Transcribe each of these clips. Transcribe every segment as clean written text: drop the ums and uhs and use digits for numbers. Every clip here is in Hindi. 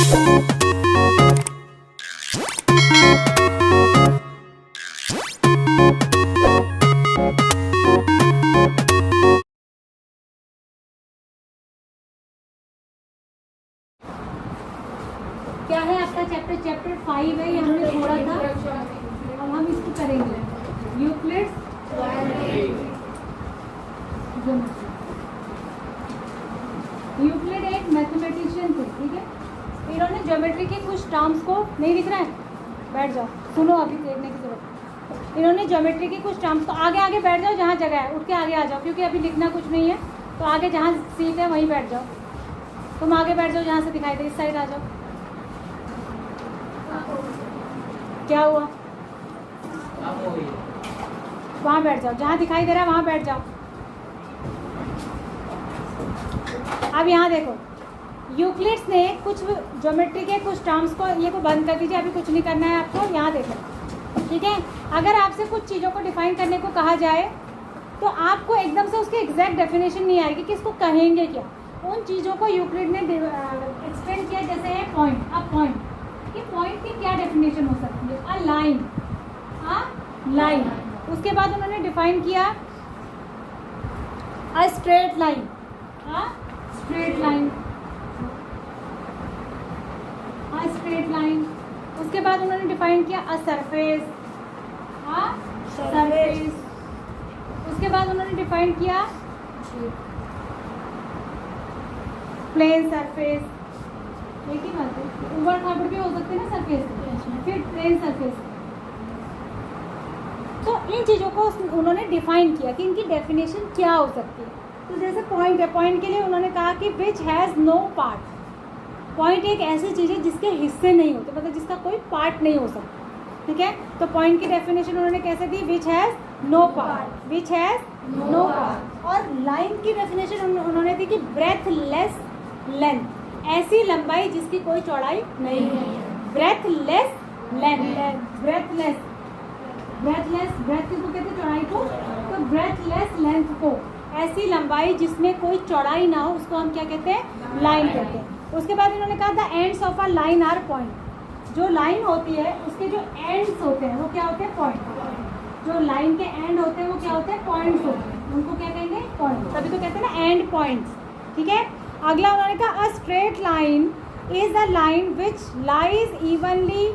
क्या है आपका चैप्टर 5 है, ये हमने छोड़ा था, अब हम इसको करेंगे यूक्लिड्स ज्योमेट्री। यूक्लिड एक मैथमेटिशियन थे, ठीक है। इन्होंने ज्योमेट्री के कुछ टर्म्स को, नहीं दिख रहा है, बैठ जाओ, सुनो, अभी देखने की जरूरत। इन्होंने ज्योमेट्री के कुछ टर्म्स को, आगे बैठ जाओ जहाँ जगह है, उठ के आगे आ जाओ, क्योंकि अभी लिखना कुछ नहीं है, तो आगे जहाँ सीट है वहीं बैठ जाओ। तुम आगे बैठ जाओ जहाँ से दिखाई दे, इस साइड आ जाओ। क्या हुआ? वहाँ बैठ जाओ, जहाँ दिखाई दे रहा है वहाँ बैठ जाओ। अब यहाँ देखो, यूक्लिड्स ने कुछ ज्योमेट्री के कुछ टर्म्स को, ये को बंद कर दीजिए, अभी कुछ नहीं करना है आपको, यहाँ देखो, ठीक है। अगर आपसे कुछ चीज़ों को डिफाइन करने को कहा जाए तो आपको एकदम से उसकी एग्जैक्ट डेफिनेशन नहीं आएगी कि इसको कहेंगे क्या। उन चीज़ों को यूक्लिड ने एक्सप्लेन किया, जैसे है पॉइंट। अब पॉइंट कि पॉइंट की क्या डेफिनेशन हो सकती है? A line, line. उसके बाद उन्होंने डिफाइन किया अ straight line, straight line, straight line. उसके बाद उन्होंने डिफाइन किया अ सरफेस, सरफेस। उसके बाद उन्होंने डिफाइन किया प्लेन सरफेस। एक ही बात है, ऊबड़ खाबड़ भी हो सकते हैं ना सरफेस, फिर प्लेन सरफेस। तो इन चीज़ों को उन्होंने डिफाइन किया कि इनकी डेफिनेशन क्या हो सकती है। तो जैसे पॉइंट है, पॉइंट के लिए उन्होंने कहा कि which has no part. Point एक ऐसी चीज़ है जिसके हिस्से नहीं होते, मतलब जिसका कोई पार्ट नहीं हो सकता, ठीक है। तो पॉइंट की डेफिनेशन उन्होंने कैसे दी? Which has no part, which has no part. और लाइन की डेफिनेशन उन्होंने दी कि ब्रेथलेस लेंथ, ऐसी लंबाई जिसकी कोई चौड़ाई नहीं है। Breadthless length, breadthless, breadthless, breadth किसको कहते हैं? चौड़ाई को। तो ब्रेथलेस लेंथ को, ऐसी लंबाई जिसमें कोई चौड़ाई ना हो, उसको हम क्या कहते हैं? लाइन कहते हैं। उसके बाद इन्होंने कहा the ends of a line are point. जो लाइन होती है उसके जो एंड्स होते हैं वो क्या होते हैं? पॉइंट। जो लाइन के एंड होते हैं वो क्या होते हैं? पॉइंट्स होते हैं। उनको क्या कहेंगे? पॉइंट। तभी तो कहते हैं ना एंड पॉइंट्स, ठीक है। अगला उन्होंने कहा अ straight line is a line which lies evenly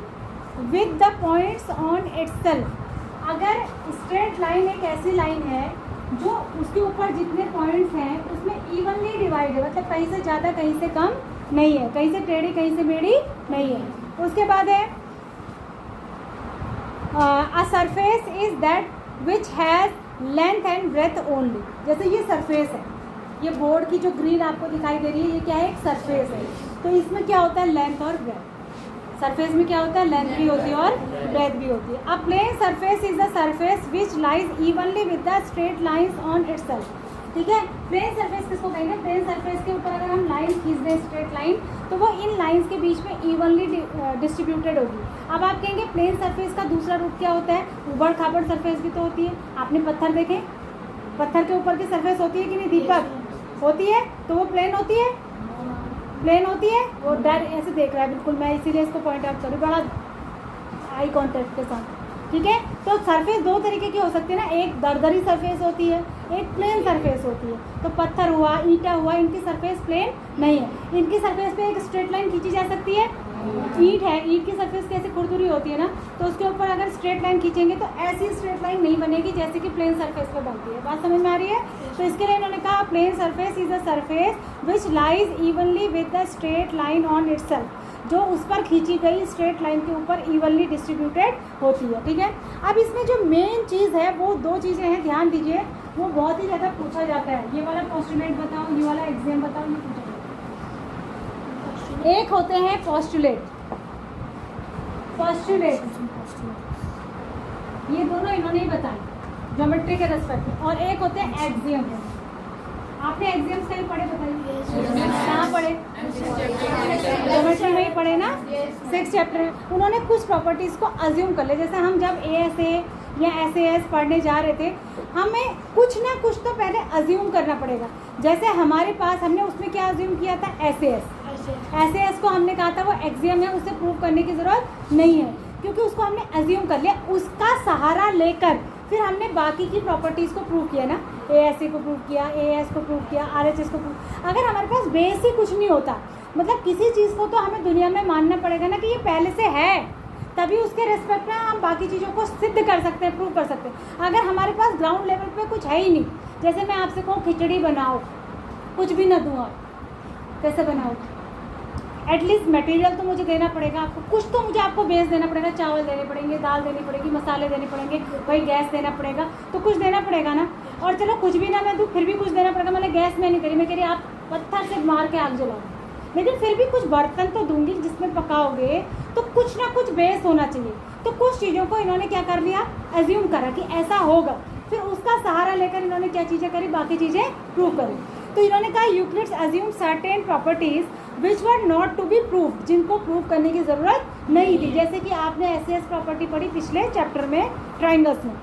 with the points on itself. अगर स्ट्रेट लाइन एक ऐसी लाइन है जो उसके ऊपर जितने पॉइंट्स हैं उसमें इवनली डिवाइड है, मतलब कहीं से ज़्यादा कहीं से कम नहीं है, कहीं से टेढ़ी कहीं से मेढ़ी नहीं है। उसके बाद है a surface is that which has length and breadth only. जैसे ये सरफेस है, ये बोर्ड की जो ग्रीन आपको दिखाई दे रही है, ये क्या है? एक सरफेस है। तो इसमें क्या होता है? लेंथ और ब्रेथ। सरफेस में क्या होता है? लेंथ भी होती है और ब्रेथ भी होती है। अब plane surface is the surface which lies evenly with the straight lines on itself, ठीक है। प्लेन सरफेस किसको कहेंगे? प्लेन सरफेस के ऊपर अगर हम लाइन खींच दें, स्ट्रेट लाइन, तो वो इन लाइंस के बीच में इवनली डिस्ट्रीब्यूटेड होगी। अब आप कहेंगे प्लेन सरफेस का दूसरा रूप क्या होता है? ऊबड़ खाबड़ सरफेस भी तो होती है। आपने पत्थर देखे, पत्थर के ऊपर की सरफेस होती है कि नहीं? दीपक होती है, तो वो प्लेन होती है, प्लेन होती है। वो डर ऐसे देख रहा है, बिल्कुल मैं इसीलिए इसको पॉइंट आउट करूँ बड़ा आई कॉन्टेक्ट के साथ, ठीक है। तो सरफेस दो तरीके की हो सकती है ना, एक दरदरी सरफेस होती है, एक प्लेन सरफेस होती है। तो पत्थर हुआ, ईंटा हुआ, इनकी सरफेस प्लेन नहीं है। इनकी सरफेस पे एक स्ट्रेट लाइन खींची जा सकती है। ईंट है, ईंट की सरफेस कैसे खुरदुरी होती है ना, तो उसके ऊपर अगर स्ट्रेट लाइन खींचेंगे तो ऐसी स्ट्रेट लाइन नहीं बनेगी जैसे कि प्लेन सरफेस पे बनती है। बात समझ में आ रही है? तो इसके लिए इन्होंने कहा plane surface is a surface which lies evenly with the straight line on itself, जो उस पर खींची गई स्ट्रेट लाइन के ऊपर इवनली डिस्ट्रीब्यूटेड होती है, ठीक है। अब इसमें जो मेन चीज़ है वो दो चीज़ें हैं, ध्यान दीजिए, वो बहुत ही ज़्यादा पूछा जाता है। ये वाला पोस्टुलेट बताओ, ये वाला एग्जाम बताओ, ये पूछा जाता है। एक होते हैं पोस्टुलेट, पोस्टुलेट ये दोनों इन्होंने ही बताए ज्योमेट्री के रेस्पेक्ट में, और एक होते हैं एक्सियम। आपने एक्सियम्स कहीं पढ़े? बताइए कहाँ पढ़े? ज्योमेट्री में ही पढ़े ना, 6th चैप्टर में। उन्होंने कुछ प्रॉपर्टीज़ को अज्यूम कर ले, जैसे हम जब ASA या SAS पढ़ने जा रहे थे, हमें कुछ ना कुछ तो पहले अज्यूम करना पड़ेगा। जैसे हमारे पास, हमने उसमें क्या अज्यूम किया था? SAS, एसएएस को हमने कहा था वो एक्सियम है, उसे प्रूव करने की ज़रूरत नहीं है क्योंकि उसको हमने अज्यूम कर लिया। उसका सहारा लेकर फिर हमने बाकी की प्रॉपर्टीज़ को प्रूव किया ना, एएसए को प्रूव किया, एएस को प्रूव किया, आरएचएस को प्रूव। अगर हमारे पास बेस ही कुछ नहीं होता, मतलब किसी चीज़ को तो हमें दुनिया में मानना पड़ेगा ना कि ये पहले से है, तभी उसके रेस्पेक्ट में हम बाकी चीज़ों को सिद्ध कर सकते हैं, प्रूव कर सकते हैं। अगर हमारे पास ग्राउंड लेवल पे कुछ है ही नहीं, जैसे मैं आपसे कहूँ खिचड़ी बनाओ, कुछ भी ना दूँ, आप कैसे बनाओ? एटलीस्ट मटेरियल तो मुझे देना पड़ेगा आपको, कुछ तो मुझे आपको बेस देना पड़ेगा, चावल देने पड़ेंगे, दाल देनी पड़ेगी, मसाले देने पड़ेंगे, भाई गैस देना पड़ेगा, तो कुछ देना पड़ेगा ना। और चलो कुछ भी ना मैं दूँ फिर भी कुछ देना पड़ेगा। मैंने गैस में नहीं करी, मैं कह रही आप पत्थर से मार के आग जलाओ, लेकिन फिर भी कुछ बर्तन तो दूंगी जिसमें पकाओगे, तो कुछ ना कुछ बेस होना चाहिए। तो कुछ चीज़ों को इन्होंने क्या कर लिया, एज्यूम करा कि ऐसा होगा, फिर उसका सहारा लेकर इन्होंने क्या चीज़ें करी, बाकी चीज़ें प्रूव करी। तो इन्होंने कहा Euclid's assume certain properties which were not to be proved, जिनको प्रूव करने की ज़रूरत नहीं थी। जैसे कि आपने एसएएस प्रॉपर्टी पढ़ी पिछले चैप्टर में ट्राइंगल्स में।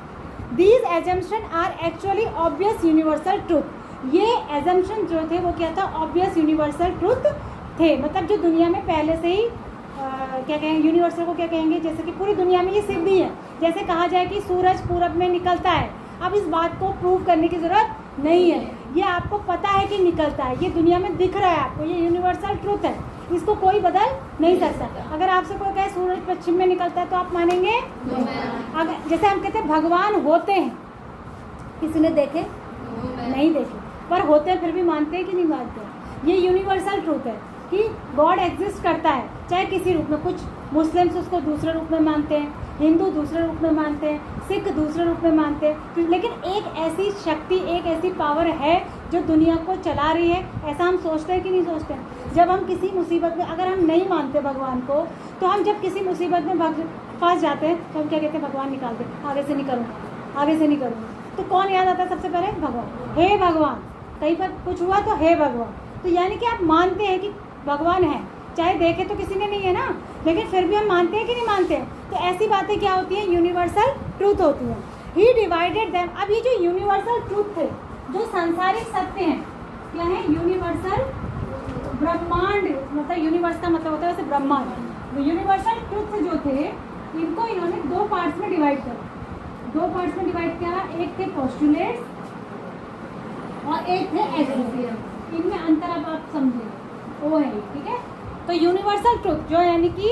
These assumption are actually obvious universal truth. ये एजम्पशन जो थे वो क्या था, ऑब्वियस यूनिवर्सल ट्रूथ थे, मतलब जो दुनिया में पहले से ही क्या कहेंगे, यूनिवर्सल को क्या कहेंगे, जैसे कि पूरी दुनिया में ये सिद्ध ही है। जैसे कहा जाए कि सूरज पूरब में निकलता है, अब इस बात को प्रूव करने की ज़रूरत नहीं है, ये आपको पता है कि निकलता है, ये दुनिया में दिख रहा है आपको, ये यूनिवर्सल ट्रूथ है, इसको कोई बदल नहीं सकता। अगर आपसे कोई कहे सूरज पश्चिम में निकलता है तो आप मानेंगे? अगर जैसे हम कहते हैं भगवान होते हैं, किसी ने देखे? नहीं देखे, पर होते हैं, फिर भी मानते हैं कि नहीं मानते हैं? ये यूनिवर्सल ट्रूथ है कि गॉड एग्जिस्ट करता है, चाहे किसी रूप में। कुछ मुस्लिम्स उसको दूसरे रूप में मानते हैं, हिंदू दूसरे रूप में मानते हैं, सिख दूसरे रूप में मानते हैं, लेकिन एक ऐसी शक्ति, एक ऐसी पावर है जो दुनिया को चला रही है। ऐसा हम सोचते हैं कि नहीं सोचते हैं? जब हम किसी मुसीबत में, अगर हम नहीं मानते भगवान को, तो हम जब किसी मुसीबत में फंस जाते हैं तो हम क्या कहते हैं, भगवान निकाल दे, आगे से नहीं करूँगा, आगे से नहीं करूँगा। तो कौन याद आता है सबसे पहले? भगवान। हे भगवान, कहीं पर कुछ हुआ तो हे भगवान। तो यानी कि आप मानते हैं कि भगवान है, चाहे देखे तो किसी ने नहीं है ना, लेकिन फिर भी हम मानते हैं कि नहीं मानते हैं? तो ऐसी बातें क्या होती हैं, यूनिवर्सल ट्रूथ होती हैं। ही डिवाइडेड देम। अब ये जो यूनिवर्सल ट्रूथ थे, जो सांसारिक सत्य हैं, क्या है? यूनिवर्सल ब्रह्मांड, मतलब यूनिवर्स का मतलब होता है वैसे ब्रह्मांड। यूनिवर्सल ट्रूथ जो थे, इनको इन्होंने दो पार्ट्स में डिवाइड किया। दो पार्ट्स में डिवाइड किया, एक थे पोस्टुलेट्स और एक थे एक्सियम। इनमें अंतर अब आप समझिए, वो है, ठीक है। तो यूनिवर्सल ट्रूथ जो यानी कि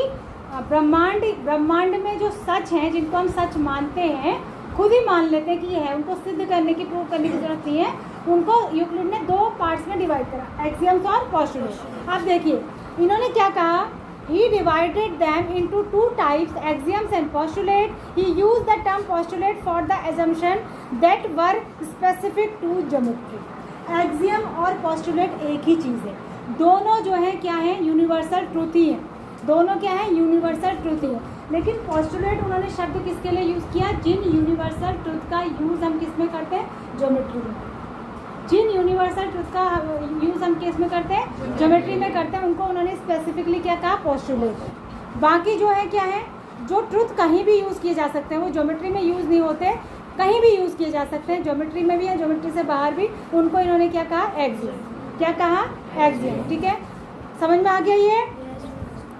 ब्रह्मांड में जो सच हैं, जिनको हम सच मानते हैं, खुद ही मान लेते हैं कि ये है, उनको सिद्ध करने की, प्रूव करने की जरूरत नहीं है, उनको यूक्लिड ने दो पार्ट्स में डिवाइड करा, एक्सियम्स और पोस्टुलेट। आप देखिए इन्होंने क्या कहा, he divided them into two types, axioms and postulate. He use the term postulate for the assumption that were specific to geometry. Axiom और पोस्टुलेट एक ही चीज़ है, दोनों जो है क्या है, यूनिवर्सल ट्रूथ ही है, दोनों क्या है, यूनिवर्सल ट्रूथ ही है। लेकिन पोस्टुलेट उन्होंने शब्द किसके लिए यूज़ किया, जिन यूनिवर्सल ट्रूथ का यूज़ हम किस में करते हैं, ज्योमेट्री में। जिन यूनिवर्सल ट्रूथ का यूज़ हम किस में करते हैं, ज्योमेट्री में करते हैं, उनको उन्होंने स्पेसिफिकली क्या कहा, पोस्टुलेट। बाकी जो है क्या है, जो ट्रूथ कहीं भी यूज़ किए जा सकते हैं, वो ज्योमेट्री में यूज़ नहीं होते, कहीं भी यूज़ किए जा सकते हैं, ज्योमेट्री में भी या ज्योमेट्री से बाहर भी, उनको इन्होंने क्या कहा, एक्सियम। क्या कहा, एक्सियम, ठीक है, समझ में आ गया ये।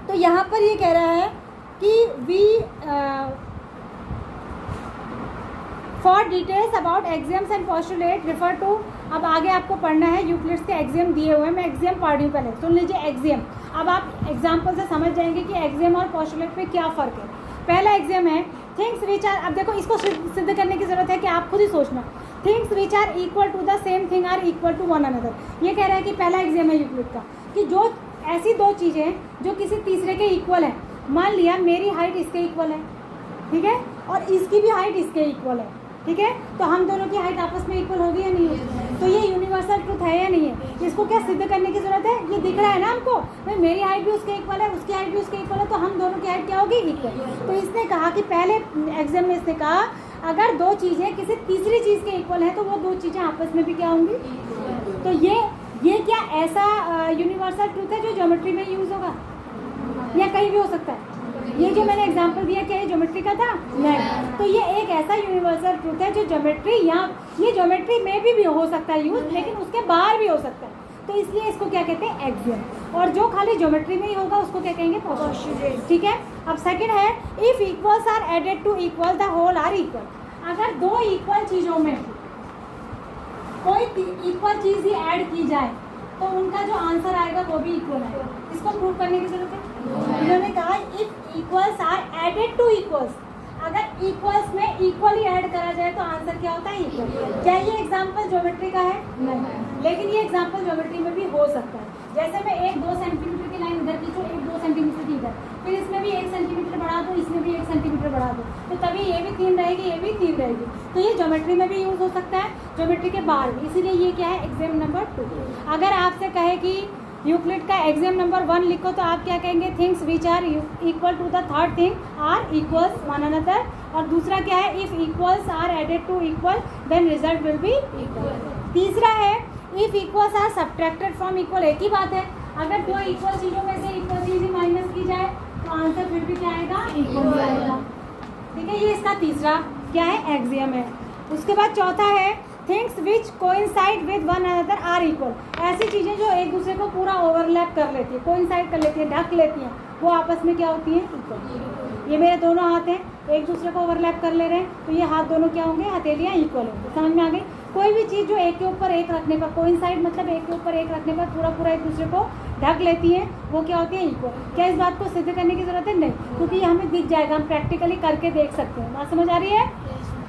तो यहाँ पर ये कह रहा है कि we for details about axioms and postulate refer to. अब आगे आपको पढ़ना है, यूक्लिड्स के एक्सियम दिए हुए हैं, मैं एक्सियम पढ़ रही हूँ, पहले सुन लीजिए एक्सियम। अब आप एग्जाम्पल से समझ जाएंगे कि एक्सियम और पोस्टुलेट में क्या फ़र्क है। पहला एक्सियम है थिंग्स विच आर, अब देखो इसको सिद्ध करने की ज़रूरत है कि आप खुद ही सोचना, things which are equal to the same thing are equal to one another. ये कह रहा है कि पहला एग्जाम है यूक्लिड का कि जो ऐसी दो चीज़ें हैं जो किसी तीसरे के इक्वल है, मान लिया मेरी हाइट इसके इक्वल है, ठीक है, और इसकी भी हाइट इसके इक्वल है, ठीक है, तो हम दोनों की हाइट आपस में इक्वल होगी या नहीं होगी? तो ये यूनिवर्सल ट्रूथ है या नहीं है? इसको क्या सिद्ध करने की ज़रूरत है? ये दिख रहा है ना हमको, भाई मेरी हाइट भी उसके इक्वल है, उसकी हाइट भी उसके इक्वल है, तो हम दोनों की हाइट क्या होगी, इक्वल। तो इसने कहा कि पहले एग्जाम में इसने कहा अगर दो चीज़ें किसी तीसरी चीज़ के इक्वल है तो वो दो चीज़ें आपस में भी क्या होंगी। तो ये क्या ऐसा यूनिवर्सल ट्रूथ है जो ज्योमेट्री में यूज़ होगा या कहीं भी हो सकता है? ये जो मैंने एग्जांपल दिया क्या ये ज्योमेट्री का था? नहीं। तो ये एक ऐसा यूनिवर्सल ट्रूथ है जो ज्योमेट्री ये ज्योमेट्री में भी हो सकता है यूज़, लेकिन उसके बाहर भी हो सकता है, तो इसलिए इसको क्या कहते हैं, एक्सियम। और जो खाली ज्योमेट्री में ही होगा उसको क्या कहेंगे, पोस्टुलेट। ठीक है। अब सेकंड है if equals are added to equal the whole are equal. अगर दो इक्वल चीज़ों में कोई इक्वल चीज़ ही ऐड की जाए तो उनका जो आंसर आएगा वो भी इक्वल आएगा। इसको प्रूव करने की जरूरत है। इन्होंने कहा if equals are added to equals, अगर इक्वल्स में इक्वली ऐड करा जाए तो आंसर क्या होता है, इक्वल। क्या ये एग्जांपल ज्योमेट्री का है? नहीं, लेकिन ये एग्जांपल ज्योमेट्री में भी हो सकता है। जैसे मैं 1-2 सेंटीमीटर की लाइन इधर खींचूं, 1-2 सेंटीमीटर की इधर, फिर इसमें भी 1 सेंटीमीटर बढ़ा दो, इसमें भी 1 सेंटीमीटर बढ़ा दो, तो तभी ये भी 3 रहेगी, ये भी 3 रहेगी। तो ये ज्योमेट्री में भी यूज़ हो सकता है, ज्योमेट्री के बाहर भी। इसीलिए ये क्या है, एग्जाम नंबर 2। अगर आपसे कहे कि यूक्लिड का एग्जाम नंबर 1 लिखो तो आप क्या कहेंगे, things which are equal to the third thing are equals one another. और दूसरा क्या है, if equals are added to equal then result will be equal. तीसरा है if equals are subtracted from equal. एक ही बात है, अगर दो इक्वल चीज़ों में से इक्वल चीज़ ही माइनस की जाए तो आंसर फिर भी क्या आएगा, इक्वल आएगा। ठीक है, ये इसका तीसरा क्या है, एक्सियम है। उसके बाद चौथा है things which coincide with one another are equal. ऐसी चीज़ें जो एक दूसरे को पूरा ओवरलैप कर लेती है, कोइंसाइड कर लेती है, ढक लेती हैं, वो आपस में क्या होती हैं, इक्वल। ये मेरे दोनों हाथ हैं, एक दूसरे को ओवरलैप कर ले रहे हैं, तो ये हाथ दोनों क्या होंगे, हथेलियाँ इक्वल होंगे। समझ में आ गई। कोई भी चीज़ जो एक के ऊपर एक रखने पर, कोइंसाइड मतलब एक के ऊपर एक रखने पर पूरा एक दूसरे को ढक लेती है, वो क्या होती है, इक्वल। क्या इस बात को सिद्ध करने की जरूरत है? नहीं, क्योंकि ये हमें दिख जाएगा, हम प्रैक्टिकली करके देख सकते हैं। बात समझ आ रही है।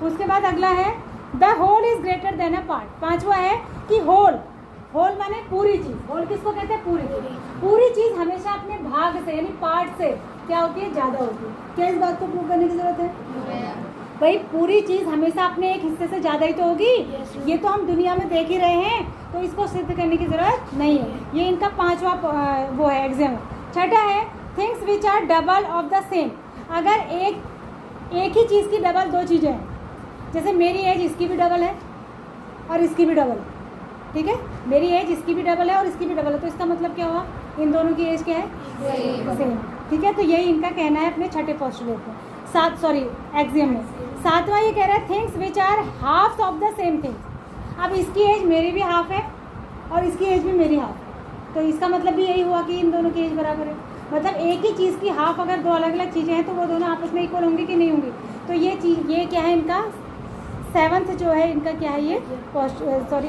उसके बाद अगला है the whole is greater than a part. पांचवा है कि होल माने पूरी चीज़। होल किसको कहते हैं, पूरी चीज़। पूरी चीज़ हमेशा अपने भाग से यानी पार्ट से क्या होती है, ज़्यादा होती है। क्या इस बात को प्रूव करने की जरूरत है? भाई पूरी चीज़ हमेशा अपने एक हिस्से से ज़्यादा ही तो होगी। ये तो हम दुनिया में देख ही रहे हैं, तो इसको सिद्ध करने की ज़रूरत नहीं है। ये इनका पांचवा वो है एग्जाम। छठा है things which are double of the same. अगर एक ही चीज़ की डबल दो चीज़ें हैं, जैसे मेरी एज इसकी भी डबल है और इसकी भी डबल है। ठीक है, मेरी एज इसकी भी डबल है और इसकी भी डबल है, तो इसका मतलब क्या हुआ, इन दोनों की एज क्या है, सेम। ठीक है, तो यही इनका कहना है अपने छठे पोस्टुलेट में, एग्जाम में। सातवां ये कह रहा है things which are half of the same things. अब इसकी एज मेरी भी हाफ है और इसकी एज भी मेरी हाफ है, तो इसका मतलब भी यही हुआ कि इन दोनों की एज बराबर है। मतलब एक ही चीज़ की हाफ अगर दो अलग अलग चीज़ें हैं तो वो दोनों आपस में इक्वल होंगी कि नहीं होंगी। तो ये चीज़, ये क्या है इनका 7th जो है इनका क्या है, ये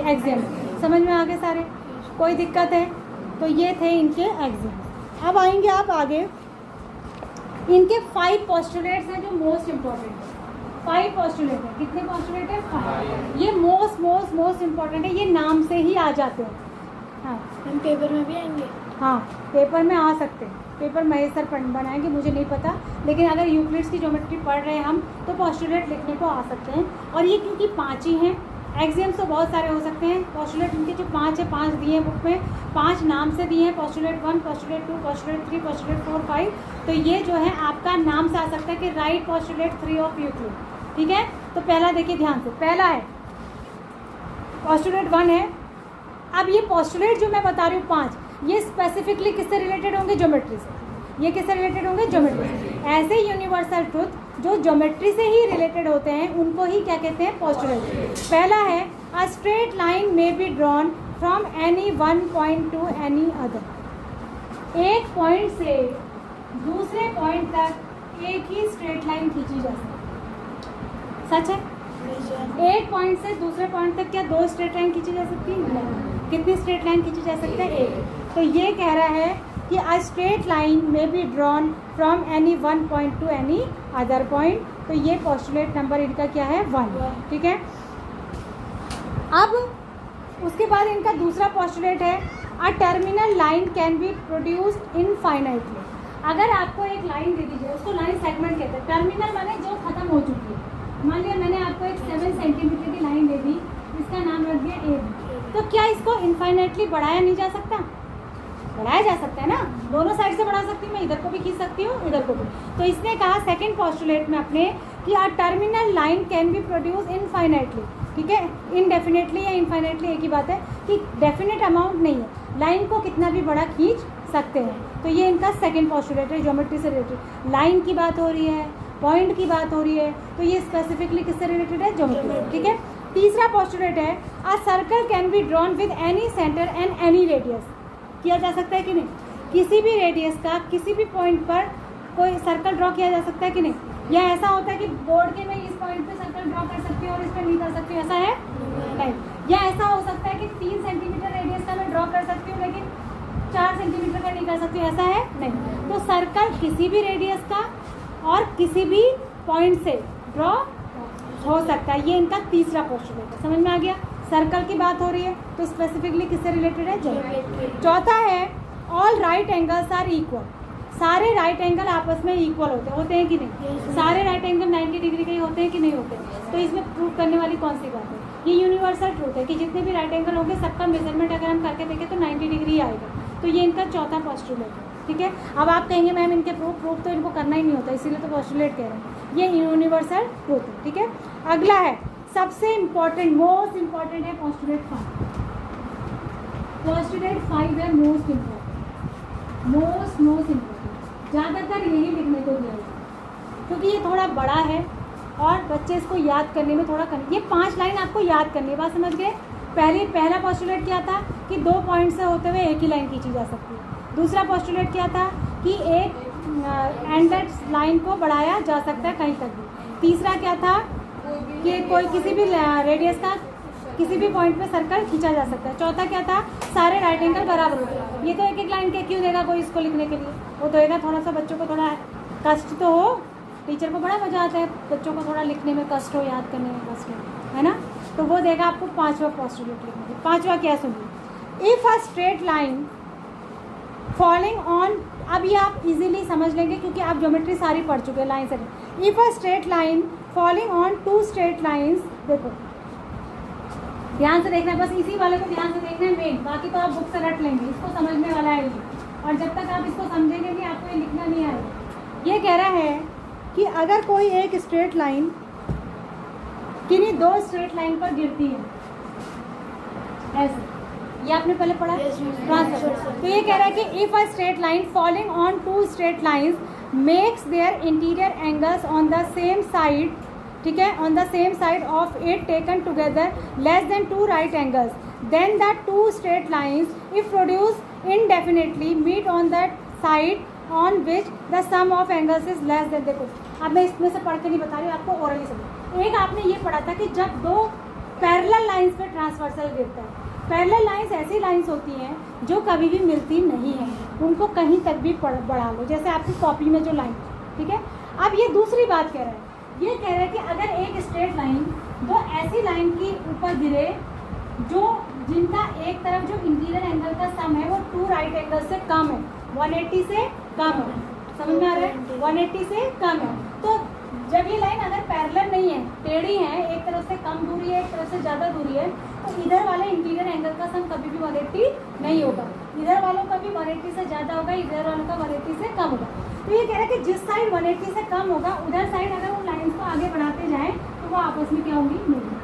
एग्जाम। समझ में आ गए सारे, कोई दिक्कत है? तो ये थे इनके एग्जाम। अब आएंगे आप आगे, इनके 5 पोस्टुलेट्स हैं जो मोस्ट इम्पॉर्टेंट है। 5 पोस्टुलेट है। कितने पोस्टुलेट है? 5। ये मोस्ट इम्पॉर्टेंट है, ये नाम से ही आ जाते हैं। हाँ, हम पेपर में भी आएंगे। हाँ, पेपर में आ सकते हैं। पेपर महेश सर बनाएंगे, मुझे नहीं पता, लेकिन अगर यूक्लिड्स की ज्योमेट्री पढ़ रहे हैं हम तो पोस्टुलेट लिखने को आ सकते हैं। और ये क्योंकि 5 ही हैं, एग्जाम्स तो बहुत सारे हो सकते हैं। पोस्टुलेट इनके जो 5 है, 5 दिए हैं बुक में, 5 नाम से दिए हैं, पोस्टुलेट 1, पोस्टुलेट 2, पोस्टुलेट 3, पोस्टुलेट 4, 5। तो ये जो है आपका नाम से आ सकता है कि राइट पोस्टुलेट 3 ऑफ यूक्लिड। ठीक है, तो पहला देखिए ध्यान से, पहला है पोस्टुलेट 1 है। अब ये पोस्टुलेट जो मैं बता रही हूँ 5, ये स्पेसिफिकली किससे रिलेटेड होंगे, ज्योमेट्री से। ये किससे रिलेटेड होंगे, ज्योमेट्री से। ऐसे यूनिवर्सल ट्रुथ जो ज्योमेट्री से ही रिलेटेड होते हैं उनको ही क्या कहते हैं, पोस्टुलेट। पहला है अ स्ट्रेट लाइन में be drawn from any one point two any other. एक पॉइंट से दूसरे पॉइंट तक एक ही स्ट्रेट लाइन खींची जा सकती है। सच है? एक पॉइंट से दूसरे पॉइंट तक क्या 2 स्ट्रेट लाइन खींची जा सकती है? नहीं। कितनी स्ट्रेट लाइन खींची जा सकती है? एक। तो ये कह रहा है कि अ स्ट्रेट लाइन में be drawn from any one point two any other point. तो ये पोस्टुलेट नंबर इनका क्या है, 1। ठीक है, अब उसके बाद इनका दूसरा पोस्टुलेट है अ terminal line can be produced infinitely. अगर आपको एक लाइन दे दी जाए, उसको लाइन सेगमेंट कहते हैं। टर्मिनल माने जो खत्म हो चुकी है। मान लिया मैंने आपको एक 7 सेंटीमीटर की लाइन दे दी, इसका नाम रख दिया ए, तो क्या इसको इनफाइनाइटली बढ़ाया नहीं जा सकता? बढ़ाया जा सकता है ना, दोनों साइड से बढ़ा सकती हूँ मैं, इधर को भी खींच सकती हूँ, इधर को भी। तो इसने कहा सेकंड पोस्टुलेट में अपने कि अ terminal line can be produce infinitely. ठीक है, इनडेफिनेटली या इनफाइनाइटली एक ही बात है कि डेफिनेट अमाउंट नहीं है, लाइन को कितना भी बड़ा खींच सकते हैं। तो ये इनका सेकंड पोस्टुलेट है, ज्योमेट्री से रिलेटेड। लाइन की बात हो रही है, पॉइंट की बात हो रही है, तो ये स्पेसिफिकली किससे रिलेटेड है, ज्योमेट्री। ठीक है, तीसरा पोस्टुलेट है a circle can be drawn with any centre and any radius. किया जा सकता है कि नहीं? किसी भी रेडियस का किसी भी पॉइंट पर कोई सर्कल ड्रॉ किया जा सकता है कि नहीं? या ऐसा होता है कि बोर्ड के मैं इस पॉइंट पे सर्कल ड्रॉ कर सकती हूँ और इस पर नहीं कर सकती हूँ, ऐसा है नहीं। या ऐसा हो सकता है कि 3 सेंटीमीटर रेडियस का मैं ड्रॉ कर सकती हूँ लेकिन 4 सेंटीमीटर का नहीं कर सकती हूँ, ऐसा है नहीं। तो सर्कल किसी भी रेडियस का और किसी भी पॉइंट से ड्रॉ हो सकता है। ये इनका तीसरा पोस्टुलेट है। समझ में आ गया? सर्कल की बात हो रही है तो स्पेसिफिकली किससे रिलेटेड है? ज्योमेट्री। चौथा है all right angles are equal. सारे राइट एंगल आपस में इक्वल होते हैं कि नहीं? सारे राइट एंगल 90 डिग्री के ही होते हैं कि नहीं होते? तो इसमें प्रूव करने वाली कौन सी बात है? ये यूनिवर्सल ट्रूथ है कि जितने भी राइट एंगल होंगे सबका मेजरमेंट अगर हम करके देखें तो 90 डिग्री आएगा। तो ये इनका चौथा पोस्टुलेट है। ठीक है, अब आप कहेंगे मैम इनके प्रूफ तो इनको करना ही नहीं होता, इसीलिए तो पोस्टुलेट कह रहे हैं। ये यूनिवर्सल ट्रूथ है। ठीक है, अगला है सबसे इम्पॉर्टेंट, मोस्ट इम्पॉर्टेंट है पोस्टुलेट 5। पोस्टुलेट 5 है मोस्ट इम्पॉर्टेंट, मोस्ट इम्पॉर्टेंट। ज़्यादातर यही लिखने को दिया है क्योंकि ये थोड़ा बड़ा है और बच्चे इसको याद करने में थोड़ा ये 5 लाइन आपको याद करनी है। बात समझ गए? पहला पोस्टुलेट क्या था कि 2 पॉइंट से होते हुए एक ही लाइन खींची जा सकती है। दूसरा पोस्टुलेट क्या था कि एक एंडेड लाइन को बढ़ाया जा सकता है कहीं तक भी। तीसरा क्या था कि कोई किसी भी रेडियस का किसी भी पॉइंट पे सर्कल खींचा जा सकता है। चौथा क्या था? सारे राइट एंगल बराबर होते हैं। ये तो एक एक लाइन के क्यों देगा कोई इसको लिखने के लिए? वो देगा थोड़ा सा बच्चों को थोड़ा कष्ट तो हो। टीचर को बड़ा मजा आता है बच्चों को थोड़ा लिखने में कष्ट हो, याद करने में कष्ट हो, है ना? तो वो देगा आपको 5वां पोस्टुलेट लिखने के। 5वां क्या सुनिए, if a straight line falling on, अब ये आप इजीली समझ लेंगे क्योंकि आप ज्योमेट्री सारी पढ़ चुके हैं लाइन से। If a straight line falling on 2 straight lines, देखो ध्यान से देखना है, बस इसी वाले को ध्यान से देखना है मेन, बाकी तो आप बुक से रट लेंगे, इसको समझने वाला है ये। और जब तक आप इसको समझेंगे नहीं आपको ये लिखना नहीं आएगा। ये कह रहा है कि अगर कोई एक स्ट्रेट लाइन किन्हीं 2 स्ट्रेट लाइन पर गिरती है ऐसे, ये आपने पहले पढ़ा तो ये कह रहा है कि if a straight line falling on 2 straight lines makes their interior angles on the same side, ठीक है, on the same side of it taken together less than 2 right angles, then the 2 straight lines if produce indefinitely meet on that side on which the sum of angles is less than। देखो अब मैं इसमें से पढ़ के नहीं बता रही हूँ, आपको ओरली समझ। एक आपने ये पढ़ा था कि जब 2 पैरेलल लाइंस पे ट्रांसवर्सल गिरता है। पैरेलल लाइंस ऐसी लाइंस होती हैं जो कभी भी मिलती नहीं हैं, उनको कहीं तक भी बढ़ा लो, जैसे आपकी कॉपी में जो लाइन, ठीक है। अब ये दूसरी बात कह रहा है, ये कह रहा है कि अगर एक स्ट्रेट लाइन 2 ऐसी लाइन के ऊपर गिरे जो जिनका एक तरफ जो इंटीरियर एंगल का सम है वो 2 राइट एंगल से कम है, 180 से कम है। समझ में आ रहा है? 180 से कम है। तो जब ये लाइन अगर पैरेलल नहीं है, टेढ़ी है, एक तरफ से कम दूरी है, एक तरफ से ज़्यादा दूरी है, तो इधर वाले इंटीरियर एंगल का सम कभी भी 180 नहीं होगा। इधर वालों का भी 180 से ज़्यादा होगा, इधर वालों का 180 से कम होगा। तो ये कह रहा है कि जिस साइड 180 से कम होगा उधर साइड अगर उन लाइन्स को आगे बढ़ाते जाएँ तो वो आपस में क्या होंगी? मिलेंगी।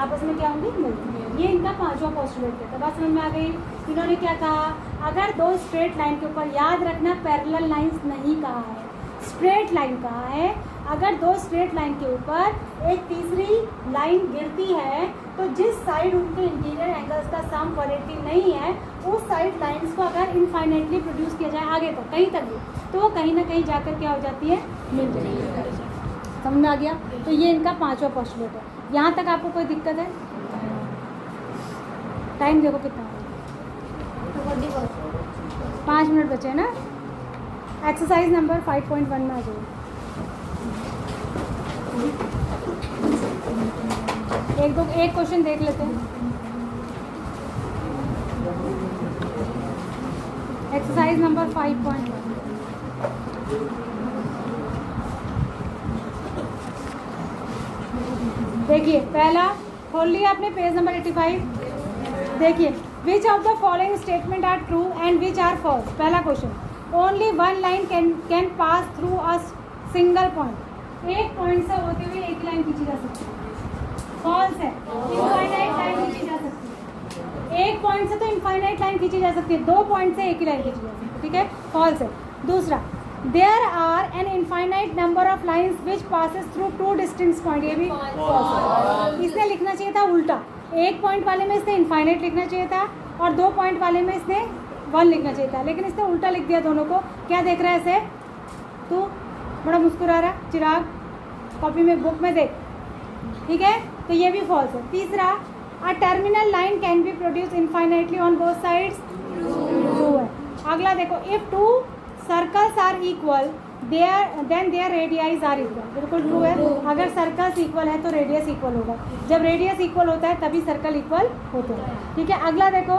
आपस में क्या होंगी? मिलेंगी। ये इनका 5वां पोस्टुलेट था। बात समझ में आ गई? इन्होंने क्या कहा, अगर 2 स्ट्रेट लाइन के ऊपर, याद रखना पैरेलल लाइंस नहीं कहा है, स्ट्रेट लाइन कहा है। अगर 2 स्ट्रेट लाइन के ऊपर एक तीसरी लाइन गिरती है तो जिस साइड उनके इंटीरियर एंगल्स का सम 180 नहीं है उस साइड लाइंस को अगर इनफाइनाइटली प्रोड्यूस किया जाए आगे तक, कहीं तक भी, तो वो कहीं ना कहीं जाकर क्या हो जाती है? मिल जाती है। समझ में आ गया? तो ये इनका 5वां पोस्टुलेट है। यहाँ तक आपको कोई दिक्कत है? टाइम देखो कितना है, 5 मिनट बचे हैं ना। एक्सरसाइज नंबर 5.1 में आ जाओ। एक क्वेश्चन देख लेते हैं। Exercise number 5.1। देखिए पहला खोल लिया आपने पेज नंबर 85। देखिए which of the following statement are true and which are false. पहला question, only 1 line can pass through a single point. एक पॉइंट से होते हुए एक लाइन खींची जा सकती है। फॉल्स है, इनफाइनाइट लाइन खींची जा सकती है। एक पॉइंट से तो इनफाइनाइट लाइन खींची जा सकती है, 2 पॉइंट से एक ही लाइन खींची जा सकती है, ठीक है, फॉल्स है। दूसरा, there are an infinite number of lines which passes through 2 distinct point. ये भी फॉल्स है। इसने लिखना चाहिए था उल्टा, एक पॉइंट वाले में इसने इनफाइनाइट लिखना चाहिए था और 2 पॉइंट वाले में इसने 1 लिखना चाहिए था, लेकिन इसने उल्टा लिख दिया दोनों को। क्या देख रहा है ऐसे तू, बड़ा मुस्कुरा रहा चिराग, कॉपी में बुक में देख, ठीक है, तो ये भी फॉल्स है। तीसरा, a terminal line can be produce infinitely on both sides, true है। अगला देखो, if 2 circles are equal then their radii are equal, बिल्कुल ट्रू है। अगर सर्कल्स इक्वल है तो रेडियस इक्वल होगा, जब रेडियस इक्वल होता है तभी सर्कल इक्वल होते हैं, ठीक है। अगला देखो,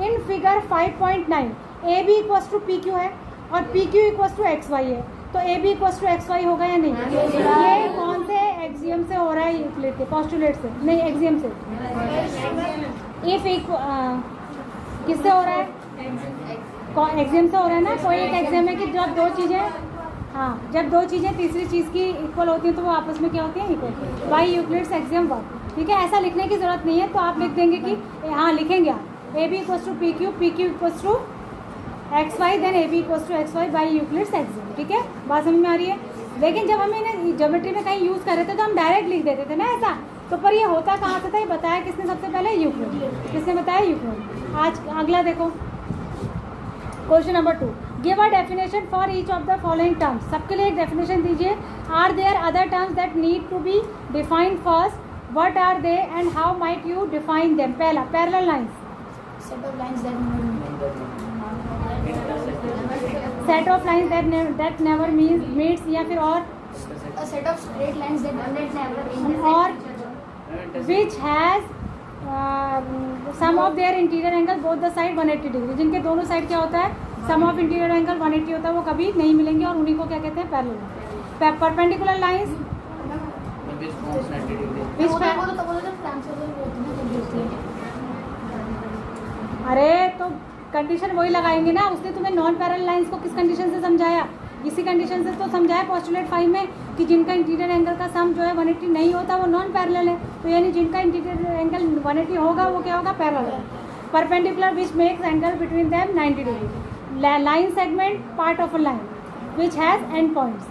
in figure 5.9 A B equals to P Q है और P Q equals to X Y है, तो A B equals to X Y होगा या नहीं? ये कौन से एक्सियम से हो रहा है? यूक्लिड के पोस्टुलेट से, नहीं एक्सियम से। इफ किससे हो रहा है? एक्सियम से हो रहा है ना। कोई एक एक्सियम है कि जब दो चीज़ें, हाँ, जब दो चीज़ें तीसरी चीज़ की इक्वल होती हैं तो वो आपस में क्या होती हैं? इक्वल। बाई यूक्लिड्स एक्सियम 1, ठीक है। ऐसा लिखने की ज़रूरत नहीं है, तो आप लिख देंगे कि हाँ लिखेंगे आप A B equals to P Q equals to X Y, then A B equals to X Y by Euclid's axiom, ठीक है। बात समझ में आ रही है? लेकिन जब हम इन्हें ज्योमेट्री में कहीं यूज़ कर रहे थे तो हम डायरेक्ट लिख देते थे ना ऐसा, तो पर ये होता कहाँ से था? ये बताया किसने सबसे पहले? यूक्लिड। किसने बताया? यूक्लिड। आज अगला देखो, question number 2, give a definition for each of the following terms. सबके लिए एक डेफिनेशन दीजिए। Are there other terms that need to be defined first, what are they and how might you define them? पहला, parallel lines, set of lines that set of lines that never meets, या फिर और a set of straight lines that never meet, और which has sum of their interior angle both the side 180 degree, जिनके दोनों साइड क्या होता है? सम ऑफ इंटीरियर एंगल 180 होता है, वो कभी नहीं मिलेंगे और उन्हीं को क्या कहते हैं? पैरेलल। परपेंडिकुलर लाइंस अरे तो कंडीशन वही लगाएंगे ना, उसने तुम्हें नॉन पैरेलल लाइंस को किस कंडीशन से समझाया? इसी कंडीशन से तो समझाया पोस्टुलेट 5 में कि जिनका इंटीरियर एंगल का सम जो है 180 नहीं होता वो नॉन पैरेलल है, तो यानी जिनका इंटीरियर एंगल 180 होगा वो क्या होगा? पैरेलल है। Perpendicular which makes angle between them 90 degree. Line segment part of a line which has and points,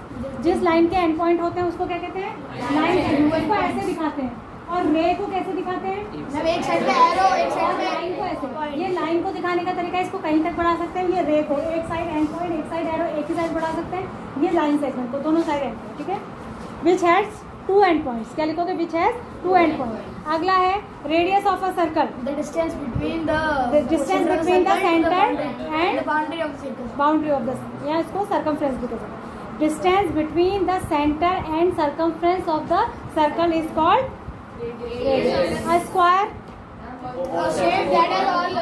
जिस लाइन के एंड पॉइंट होते हैं उसको क्या कहते हैं? Line segment. को ऐसे दिखाते हैं, और रे को कैसे दिखाते हैं? एक साइड पे एरो, एक साइड पे लाइन को ऐसे, ये लाइन को दिखाने का तरीका, इसको कहीं तक बढ़ा सकते हैं, ये रे को एक साइड एंड पॉइंट, एक साइड एरो, एक ही साइड बढ़ा सकते हैं, ये लाइन सेगमेंट को दोनों साइड एंड पॉइंट, ठीक है। विच हैज़ 2 एंड पॉइंट्स, क्या लिखोगे? Which has 2 and point. अगला है radius of a circle, the distance between the center and the boundary of the circle. Boundary of the, या इसको सर्कमफ्रेंस भी कहते हैं। Distance between the centre and circumference of the circle is called radius. A square, A shape that is all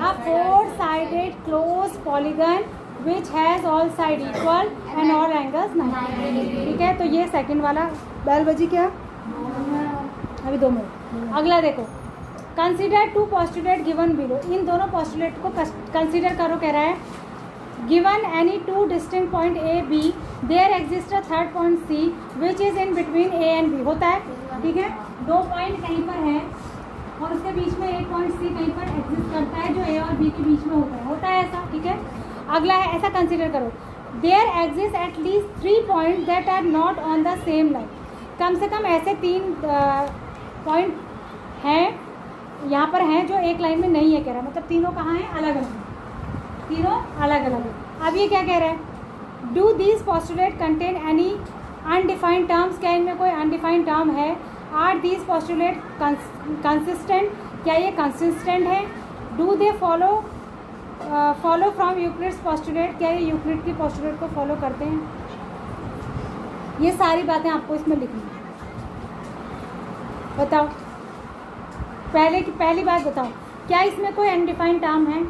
a four-sided closed polygon which has all side equal and all angles 90, ठीक है। तो ये सेकंड वाला बेल बजी क्या? अभी 2 मिनट। अगला देखो, कंसीडर 2 पोस्टुलेट गिवन बिलो। इन दोनों पोस्टुलेट को कंसीडर करो, कह रहा है given any 2 distinct point A B, there exist a third point C which is in between A and B. होता है, ठीक है, 2 पॉइंट कहीं पर है और उसके बीच में एक पॉइंट सी कहीं पर एग्जिस्ट करता है जो ए और बी के बीच में होता है ऐसा, ठीक है। अगला है, ऐसा कंसीडर करो, there exist at least 3 point that are not on the same line. कम से कम ऐसे 3 पॉइंट हैं यहाँ पर हैं जो एक लाइन में नहीं है, कह रहा है, मतलब तीनों कहाँ हैं? अलग अलग, तीनों अलग अलग है। अब ये क्या कह रहा है? Do these postulate contain any undefined terms, क्या इनमें कोई अनडिफाइंड टर्म है? आर दीज पोस्टुलेट कंसिस्टेंट, क्या ये कंसिस्टेंट है? Do they follow from Euclid's postulate, क्या ये यूक्लिड की पोस्टुलेट को फॉलो करते हैं? ये सारी बातें आपको इसमें लिखनी है। बताओ, पहली बात बताओ, क्या इसमें कोई अनडिफाइंड टर्म है?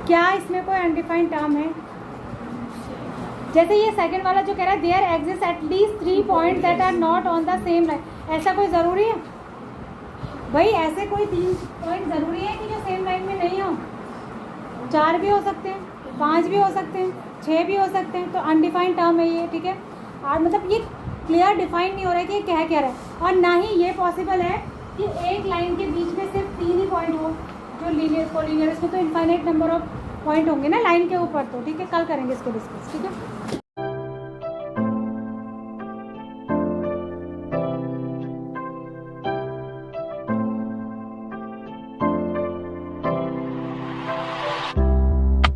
क्या इसमें कोई अनडिफाइंड टर्म है? जैसे ये सेकंड वाला जो कह रहा है there exist at least 3 point that are not on the same line, ऐसा कोई ज़रूरी है भाई? ऐसे कोई 3 पॉइंट ज़रूरी है कि जो सेम लाइन में नहीं हो? 4 भी हो सकते हैं, 5 भी हो सकते हैं, 6 भी हो सकते हैं, तो अनडिफाइंड टर्म है ये, ठीक है। और मतलब ये क्लियर डिफाइन नहीं हो रहा है कि ये कह रहा है, और ना ही ये पॉसिबल है कि एक लाइन के बीच में सिर्फ 3 ही पॉइंट हो जो लीनियर, इसमें तो इनफाइनाइट नंबर ऑफ पॉइंट होंगे ना लाइन के ऊपर, तो ठीक है, कल करेंगे इसको डिस्कस, ठीक है।